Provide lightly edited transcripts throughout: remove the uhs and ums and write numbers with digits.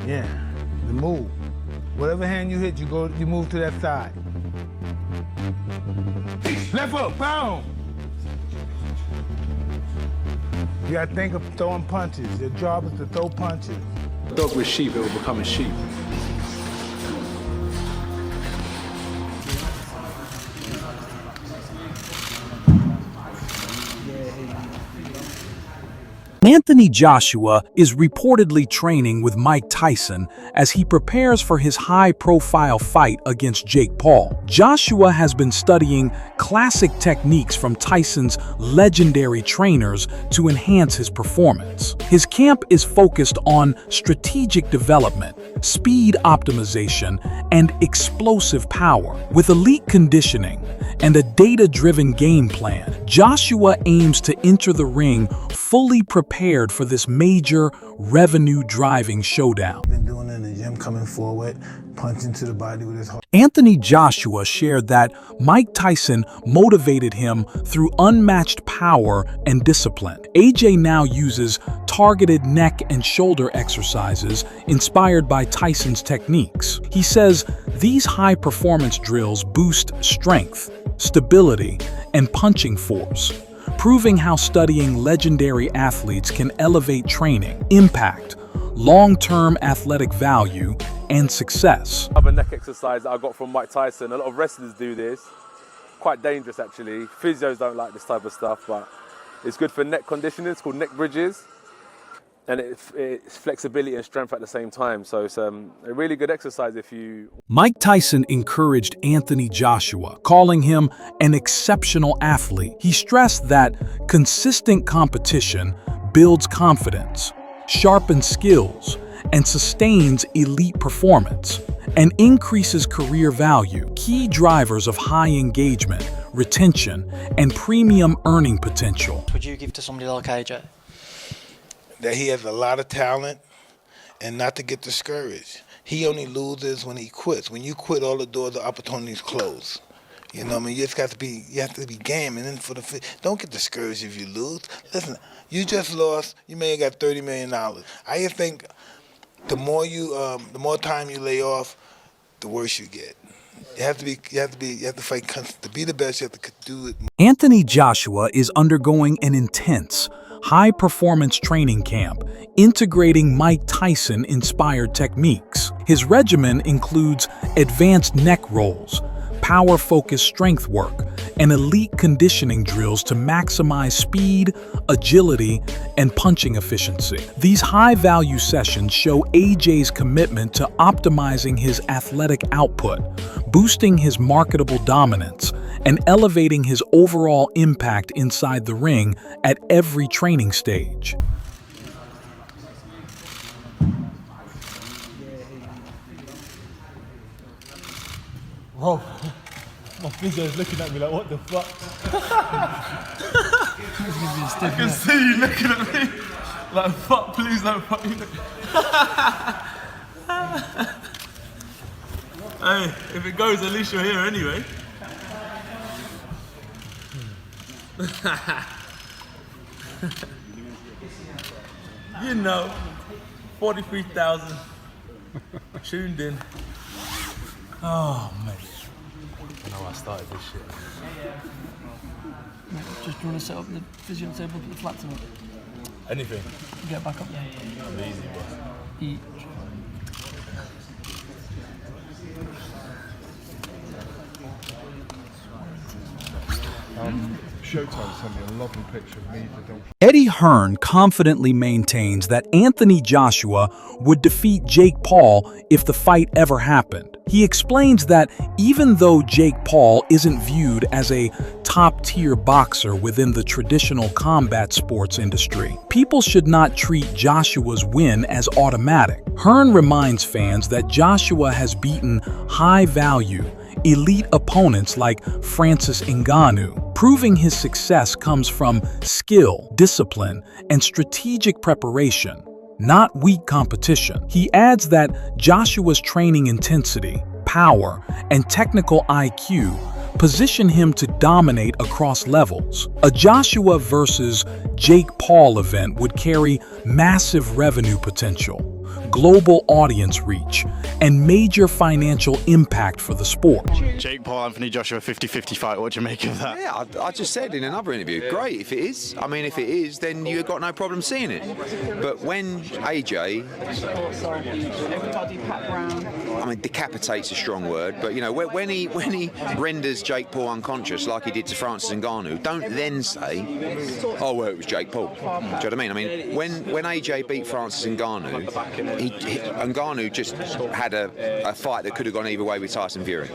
Yeah, the move. Whatever hand you hit, you move to that side. Left hook, boom! You gotta think of throwing punches. Your job is to throw punches. A dog with sheep, it will become a sheep. Anthony Joshua is reportedly training with Mike Tyson as he prepares for his high-profile fight against Jake Paul. Joshua has been studying classic techniques from Tyson's legendary trainers to enhance his performance. His camp is focused on strategic development, speed optimization, and explosive power. With elite conditioning and a data-driven game plan, Joshua aims to enter the ring fully prepared for this major revenue-driving showdown. Been doing it in the gym, coming forward, punching to the body with his heart. Anthony Joshua shared that Mike Tyson motivated him through unmatched power and discipline. AJ now uses targeted neck and shoulder exercises inspired by Tyson's techniques. He says these high-performance drills boost strength, stability, and punching force, proving how studying legendary athletes can elevate training, impact, long-term athletic value, and success. Other neck exercise that I got from Mike Tyson. A lot of wrestlers do this. Quite dangerous actually. Physios don't like this type of stuff, but it's good for neck conditioning. It's called neck bridges. And it's flexibility and strength at the same time. So it's a really good exercise if you... Mike Tyson encouraged Anthony Joshua, calling him an exceptional athlete. He stressed that consistent competition builds confidence, sharpens skills, and sustains elite performance, and increases career value, key drivers of high engagement, retention, and premium earning potential. Would you give to somebody like AJ? That he has a lot of talent and not to get discouraged. He only loses when he quits. When you quit, all the doors of opportunities close. You know what I mean? You just got to be, game. And then don't get discouraged if you lose. Listen, you just lost, you may have got $30 million. I just think the more time you lay off, the worse you get. You have to fight to be the best. You have to do it. Anthony Joshua is undergoing an intense, high-performance training camp, integrating Mike Tyson-inspired techniques. His regimen includes advanced neck rolls, power-focused strength work, and elite conditioning drills to maximize speed, agility, and punching efficiency. These high-value sessions show AJ's commitment to optimizing his athletic output, boosting his marketable dominance, and elevating his overall impact inside the ring at every training stage. Whoa, my physio's looking at me like, what the fuck? I can see you looking at me like, fuck, please don't fuck me. Hey, if it goes, at least you're here anyway. You know, 43,000 tuned in. Oh, mate. I know I started this shit. Just trying to set up the physio table, put the flats on it. Anything. Get back up there. I'm easy, boss. Eat. Showtime sent me a lovely picture of me, the dog. Eddie Hearn confidently maintains that Anthony Joshua would defeat Jake Paul if the fight ever happened. He explains that even though Jake Paul isn't viewed as a top-tier boxer within the traditional combat sports industry, people should not treat Joshua's win as automatic. Hearn reminds fans that Joshua has beaten high-value, elite opponents like Francis Ngannou, proving his success comes from skill, discipline, and strategic preparation, not weak competition. He adds that Joshua's training intensity, power, and technical IQ position him to dominate across levels. A Joshua versus Jake Paul event would carry massive revenue potential, global audience reach, and major financial impact for the sport. Jake Paul, Anthony Joshua, 50-50 fight. What do you make of that? Yeah, I just said in another interview, great if it is. I mean, if it is, then you've got no problem seeing it. But when AJ, I mean, decapitate's a strong word, but you know, when he renders Jake Paul unconscious like he did to Francis Ngannou, don't then say, oh well, it was Jake Paul. Do you know what I mean? I mean, when AJ beat Francis Ngannou, Ngannou just had a fight that could have gone either way with Tyson Fury.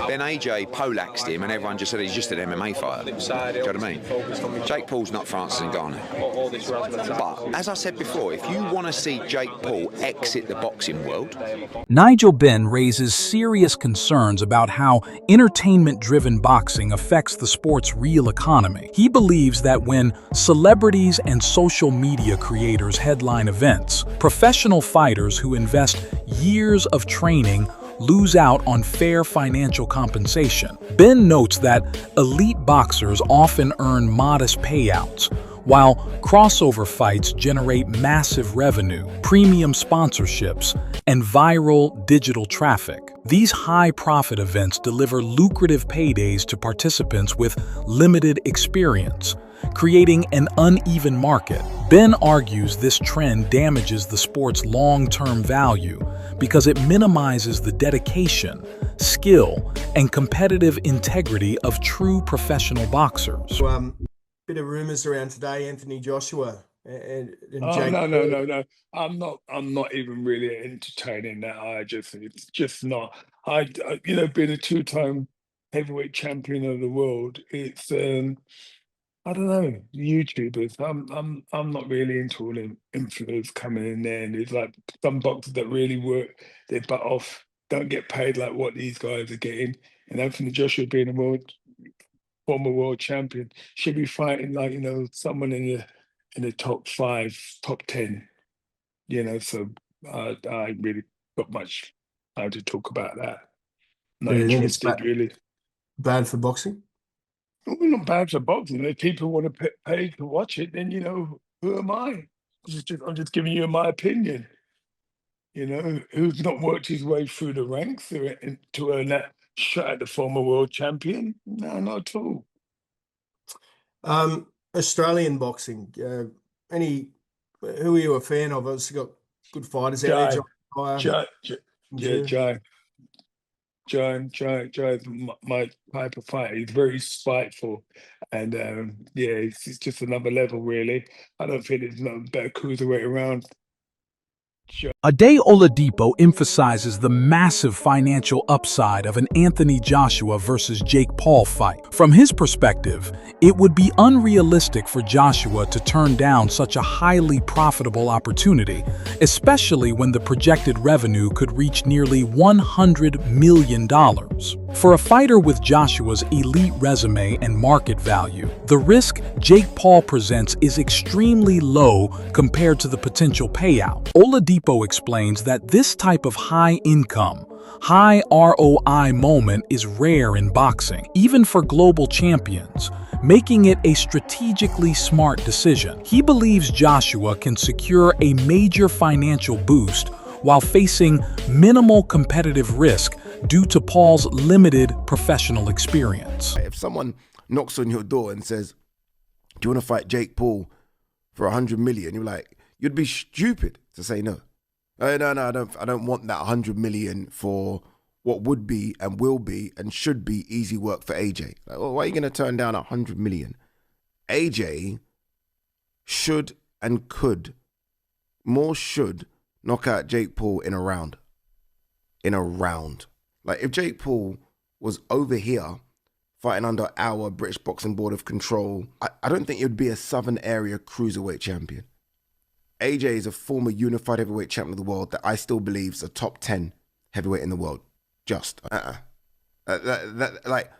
Then AJ poleaxed him, and everyone just said he's just an MMA fighter. Do you know what I mean? Jake Paul's not Francis Ngannou. But as I said before, if you want to see Jake Paul exit the boxing world, Nigel Benn raises serious concerns about how entertainment-driven boxing affects the sport's real economy. He believes that when celebrities and social media creators headline events, professional fighters who invest years of training lose out on fair financial compensation. Ben notes that elite boxers often earn modest payouts, while crossover fights generate massive revenue, premium sponsorships, and viral digital traffic. These high-profit events deliver lucrative paydays to participants with limited experience, creating an uneven market. Ben argues this trend damages the sport's long-term value because it minimizes the dedication, skill, and competitive integrity of true professional boxers. Bit of rumours around today, Anthony Joshua and Oh, Jake. no. I'm not even really entertaining that. It's just not. Being a two-time heavyweight champion of the world, it's I don't know, YouTubers. I'm not really into all them influencers coming in there, and it's like some boxers that really work their butt off, don't get paid like what these guys are getting. And Anthony Joshua being a former world champion should be fighting like someone in the top 5, top 10. So I really got much time to talk about that. Not You think it's interested really. bad for boxing? Well, not bad for boxing. If people want to pay to watch it, then who am I? I'm just giving you my opinion. Who's not worked his way through the ranks to earn that shot at the former world champion? No, not at all. Australian boxing. Who are you a fan of? Obviously got good fighters out there. Jai's my type of fighter. He's very spiteful, and it's just another level, really. I don't think there's no better cruiserweight around. Ade Oladipo emphasizes the massive financial upside of an Anthony Joshua versus Jake Paul fight. From his perspective, it would be unrealistic for Joshua to turn down such a highly profitable opportunity, especially when the projected revenue could reach nearly $100 million. For a fighter with Joshua's elite resume and market value, the risk Jake Paul presents is extremely low compared to the potential payout. Oladipo explains that this type of high-income, high ROI moment is rare in boxing, even for global champions, making it a strategically smart decision. He believes Joshua can secure a major financial boost while facing minimal competitive risk due to Paul's limited professional experience. If someone knocks on your door and says, do you want to fight Jake Paul for 100 million? You're like, you'd be stupid to say no. No, I don't want that 100 million for what would be and will be and should be easy work for AJ. Like, well, why are you going to turn down 100 million? AJ should and could, should knock out Jake Paul in a round. Like if Jake Paul was over here fighting under our British Boxing Board of Control, I don't think it would be a Southern Area Cruiserweight champion. AJ is a former unified heavyweight champion of the world that I still believe is a top 10 heavyweight in the world. Like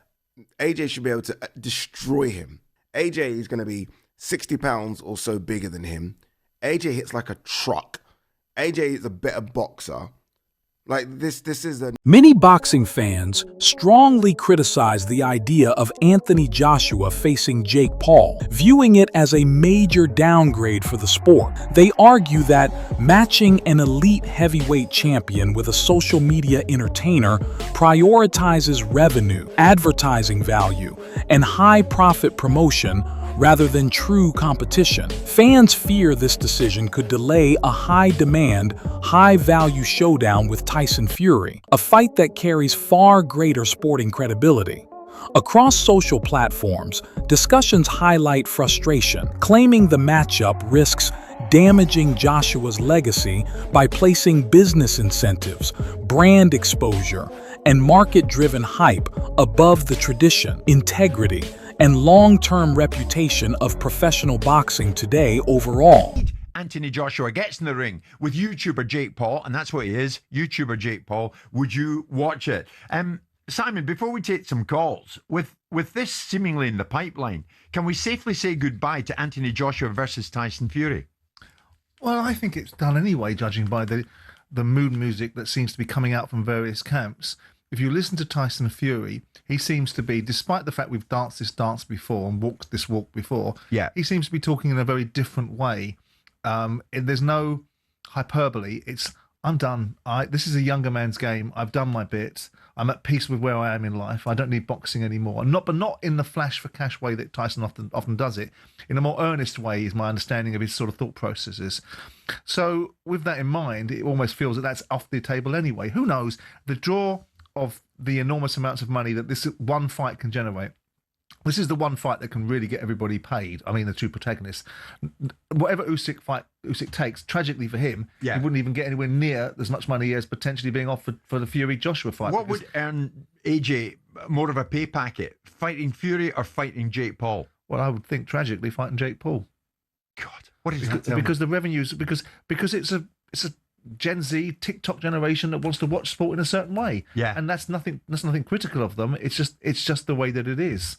AJ should be able to destroy him. AJ is going to be 60 pounds or so bigger than him. AJ hits like a truck. AJ is a better boxer Like this is a Many boxing fans strongly criticize the idea of Anthony Joshua facing Jake Paul, viewing it as a major downgrade for the sport. They argue that matching an elite heavyweight champion with a social media entertainer prioritizes revenue, advertising value, and high-profit promotion rather than true competition. Fans fear this decision could delay a high-demand, high-value showdown with Tyson Fury, a fight that carries far greater sporting credibility. Across social platforms, discussions highlight frustration, claiming the matchup risks damaging Joshua's legacy by placing business incentives, brand exposure, and market-driven hype above the tradition, integrity, and long-term reputation of professional boxing today overall. Anthony Joshua gets in the ring with YouTuber Jake Paul, and that's what he is, YouTuber Jake Paul. Would you watch it? Simon, before we take some calls, with this seemingly in the pipeline, can we safely say goodbye to Anthony Joshua versus Tyson Fury? Well, I think it's done anyway, judging by the mood music that seems to be coming out from various camps. If you listen to Tyson Fury, he seems to be, despite the fact we've danced this dance before and walked this walk before, he seems to be talking in a very different way. There's no hyperbole. It's, I'm done. This is a younger man's game. I've done my bit. I'm at peace with where I am in life. I don't need boxing anymore. But not in the flash for cash way that Tyson often does it. In a more earnest way is my understanding of his sort of thought processes. So with that in mind, it almost feels that that's off the table anyway. Who knows? The draw of the enormous amounts of money that this one fight can generate. This is the one fight that can really get everybody paid. I mean, the two protagonists. Whatever Usyk takes, tragically for him, he wouldn't even get anywhere near as much money as potentially being offered for the Fury-Joshua fight. What would earn AJ more of a pay packet? Fighting Fury or fighting Jake Paul? Well, I would think tragically fighting Jake Paul. God, what is that? Because the revenues, because it's a Gen Z TikTok generation that wants to watch sport in a certain way. Yeah. And that's nothing critical of them. It's just the way that it is.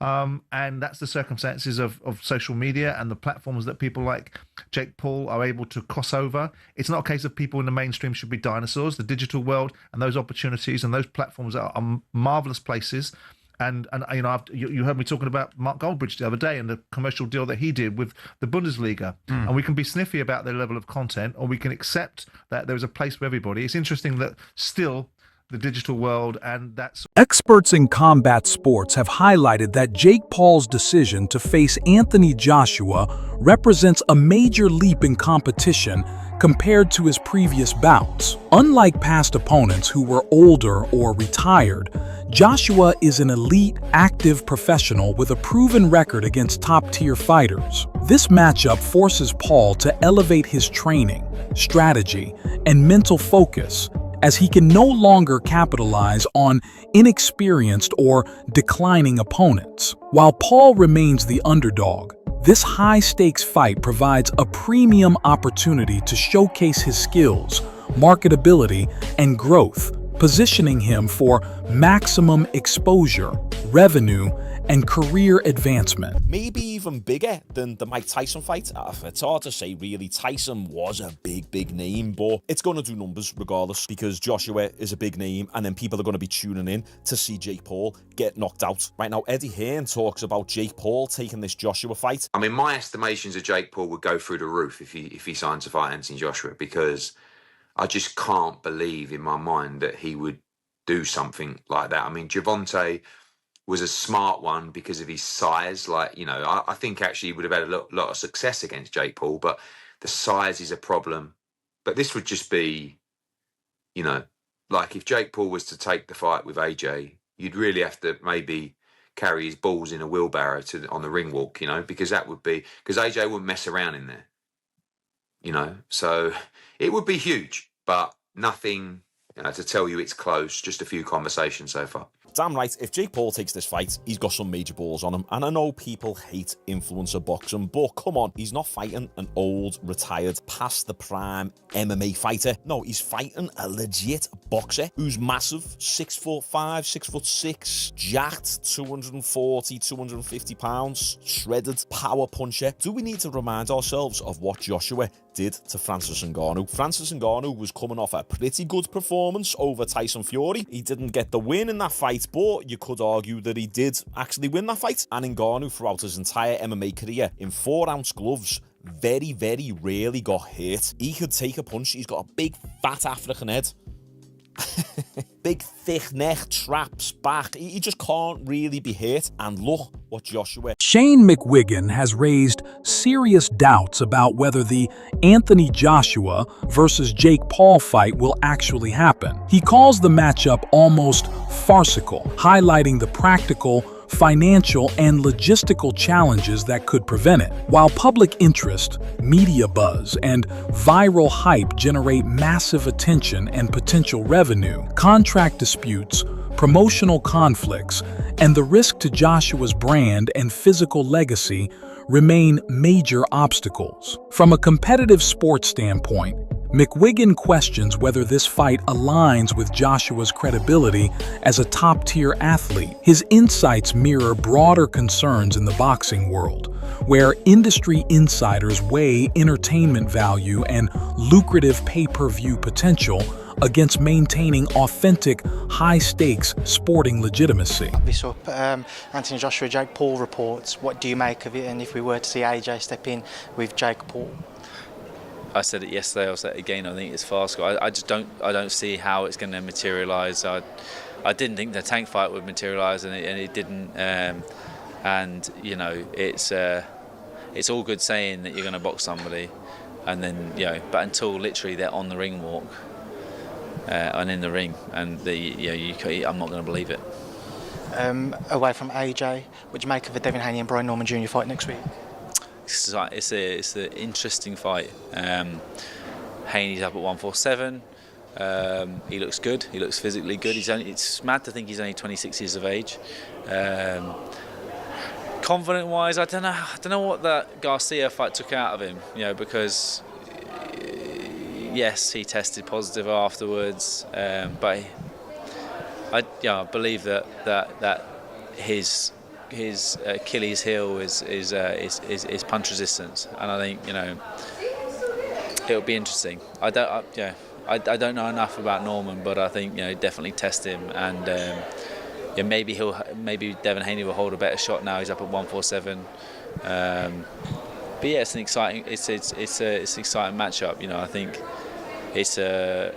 And that's the circumstances of social media and the platforms that people like Jake Paul are able to cross over. It's not a case of people in the mainstream should be dinosaurs. The digital world and those opportunities and those platforms are marvelous places. And you know, you heard me talking about Mark Goldbridge the other day and the commercial deal that he did with the Bundesliga. And we can be sniffy about their level of content, or we can accept that there is a place for everybody. It's interesting that still the digital world and that's... Experts in combat sports have highlighted that Jake Paul's decision to face Anthony Joshua represents a major leap in competition compared to his previous bouts. Unlike past opponents who were older or retired, Joshua is an elite, active professional with a proven record against top-tier fighters. This matchup forces Paul to elevate his training, strategy, and mental focus, as he can no longer capitalize on inexperienced or declining opponents. While Paul remains the underdog, this high-stakes fight provides a premium opportunity to showcase his skills, marketability, and growth, positioning him for maximum exposure, revenue, and career advancement. Maybe even bigger than the Mike Tyson fight. It's hard to say really. Tyson was a big name, but it's going to do numbers regardless, because Joshua is a big name and then people are going to be tuning in to see Jake Paul get knocked out. Right now, Eddie Hearn talks about Jake Paul taking this Joshua fight. I mean, my estimations of Jake Paul would go through the roof if he signed to fight Anthony Joshua, because I just can't believe in my mind that he would do something like that. I mean, Gervonta was a smart one because of his size. Like, you know, I think actually he would have had a lot of success against Jake Paul, but the size is a problem. But this would just be, you know, like if Jake Paul was to take the fight with AJ, you'd really have to maybe carry his balls in a wheelbarrow on the ring walk, you know, because AJ wouldn't mess around in there, you know. So it would be huge, but nothing to tell you it's close, just a few conversations so far. damn right, if Jake Paul takes this fight, he's got some major balls on him. And I know people hate influencer boxing, but come on, he's not fighting an old, retired, past the prime MMA fighter. No, he's fighting a legit boxer who's massive, 6'5", 6'6", jacked, 240, 250 pounds, shredded, power puncher. Do we need to remind ourselves of what Joshua did to Francis Ngannou? Francis Ngannou was coming off a pretty good performance over Tyson Fury. He didn't get the win in that fight, but you could argue that he did actually win that fight. And Ngannou, throughout his entire MMA career, in 4-ounce gloves, very, very rarely got hit. He could take a punch. He's got a big, fat African head. Big, thick neck, traps back. He just can't really be hit. And look what Joshua... Shane McWigan has raised serious doubts about whether the Anthony Joshua versus Jake Paul fight will actually happen. He calls the matchup almost farcical, highlighting the practical, financial, and logistical challenges that could prevent it. While public interest, media buzz, and viral hype generate massive attention and potential revenue, contract disputes, promotional conflicts, and the risk to Joshua's brand and physical legacy remain major obstacles. From a competitive sports standpoint, McWigan questions whether this fight aligns with Joshua's credibility as a top-tier athlete. His insights mirror broader concerns in the boxing world, where industry insiders weigh entertainment value and lucrative pay-per-view potential against maintaining authentic, high-stakes sporting legitimacy. This up, Anthony Joshua, Jake Paul reports. What do you make of it? And if we were to see AJ step in with Jake Paul? I said it yesterday, I'll say it again, I think it's farcical. I just don't see how it's going to materialise. I didn't think the Tank fight would materialise, and it didn't. And you know, it's all good saying that you're going to box somebody, and then but until literally they're on the ring walk and in the ring, and I'm not going to believe it. Away from AJ, what do you make of the Devin Haney and Brian Norman Jr. fight next week? It's an interesting fight. Haney's up at 147. He looks good. He looks physically good. It's mad to think he's only 26 years of age. Confident-wise, I don't know what that Garcia fight took out of him. Because yes, he tested positive afterwards, but I believe that his Achilles heel is punch resistance, and I think it'll be interesting. I don't know enough about Norman, but I think definitely test him, and maybe Devin Haney will hold a better shot now. He's up at 147. But yeah, it's an exciting matchup. I think it's a.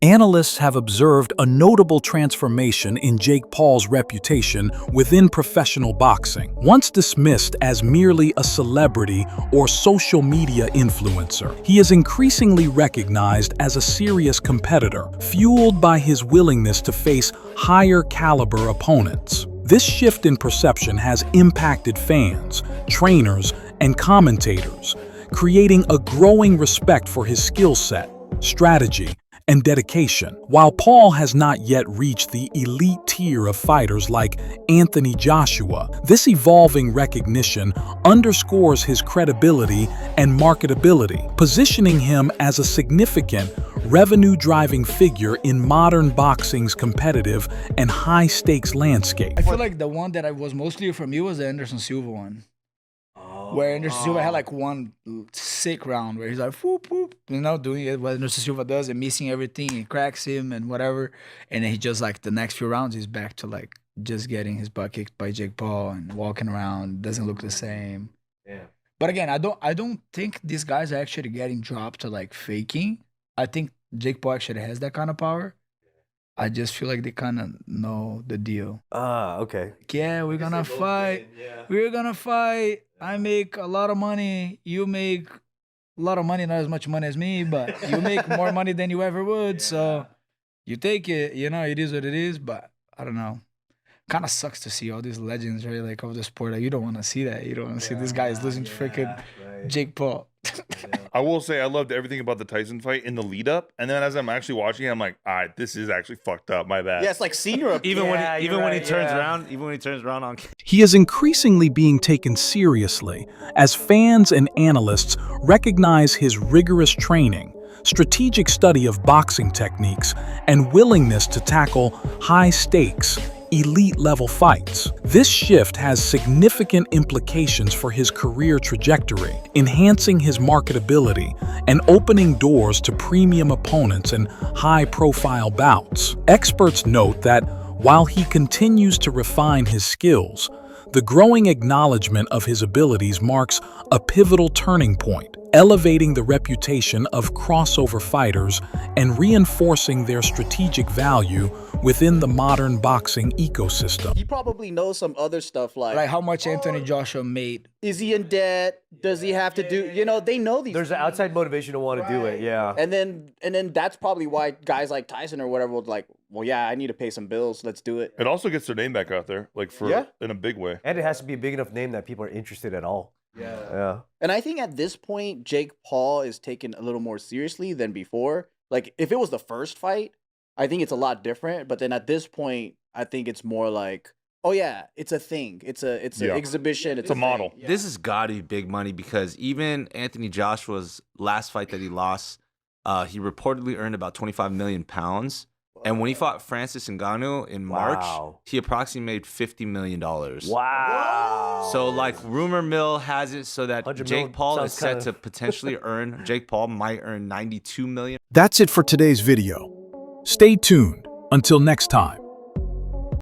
Analysts have observed a notable transformation in Jake Paul's reputation within professional boxing. Once dismissed as merely a celebrity or social media influencer, he is increasingly recognized as a serious competitor, fueled by his willingness to face higher caliber opponents. This shift in perception has impacted fans, trainers, and commentators, creating a growing respect for his skill set, strategy, and dedication. While Paul has not yet reached the elite tier of fighters like Anthony Joshua, this evolving recognition underscores his credibility and marketability, positioning him as a significant, revenue-driving figure in modern boxing's competitive and high-stakes landscape. I feel like the one that I was mostly from you was the Anderson Silva one. Where Anderson Silva had like one sick round where he's like, whoop, whoop, doing it what Anderson Silva does and missing everything and cracks him and whatever. And then he just like the next few rounds, he's back to like just getting his butt kicked by Jake Paul and walking around, doesn't look the same. Yeah. But again, I don't think these guys are actually getting dropped to like faking. I think Jake Paul actually has that kind of power. I just feel like they kind of know the deal. Okay. Yeah, we're gonna fight. Yeah. We're gonna fight. I make a lot of money. You make a lot of money, not as much money as me, but you make more money than you ever would. Yeah. So you take it. It is what it is. But I don't know. Kind of sucks to see all these legends, right? Like of the sport. Like, you don't want to see that. You don't want to see this guy is losing to freaking Jake Paul. I will say I loved everything about the Tyson fight in the lead up, and then as I'm actually watching it, I'm like, all right, this is actually fucked up. My bad. Yeah, it's like senior. Even when he turns around on. He is increasingly being taken seriously as fans and analysts recognize his rigorous training, strategic study of boxing techniques, and willingness to tackle high-stakes, elite-level fights. This shift has significant implications for his career trajectory, enhancing his marketability and opening doors to premium opponents and high-profile bouts. Experts note that while he continues to refine his skills, the growing acknowledgement of his abilities marks a pivotal turning point, elevating the reputation of crossover fighters and reinforcing their strategic value within the modern boxing ecosystem. He probably knows some other stuff like how much Anthony Joshua made. Is he in debt? Does he have to do? You know, they know these. There's an outside motivation to want to do it. Yeah. And then that's probably why guys like Tyson or whatever would like, well, yeah, I need to pay some bills. Let's do it. It also gets their name back out there, like in a big way. And it has to be a big enough name that people are interested at all. Yeah. And I think at this point, Jake Paul is taken a little more seriously than before. Like if it was the first fight, I think it's a lot different. But then at this point, I think it's more like, oh yeah, it's a thing. It's an exhibition. It's a model. Yeah. This has got to be big money because even Anthony Joshua's last fight that he lost, he reportedly earned about 25 million pounds. And when he fought Francis Ngannou in March, he approximately made $50 million. Wow. So like rumor mill has it so that Jake Paul is set to potentially earn, Jake Paul might earn $92 million. That's it for today's video. Stay tuned. Until next time.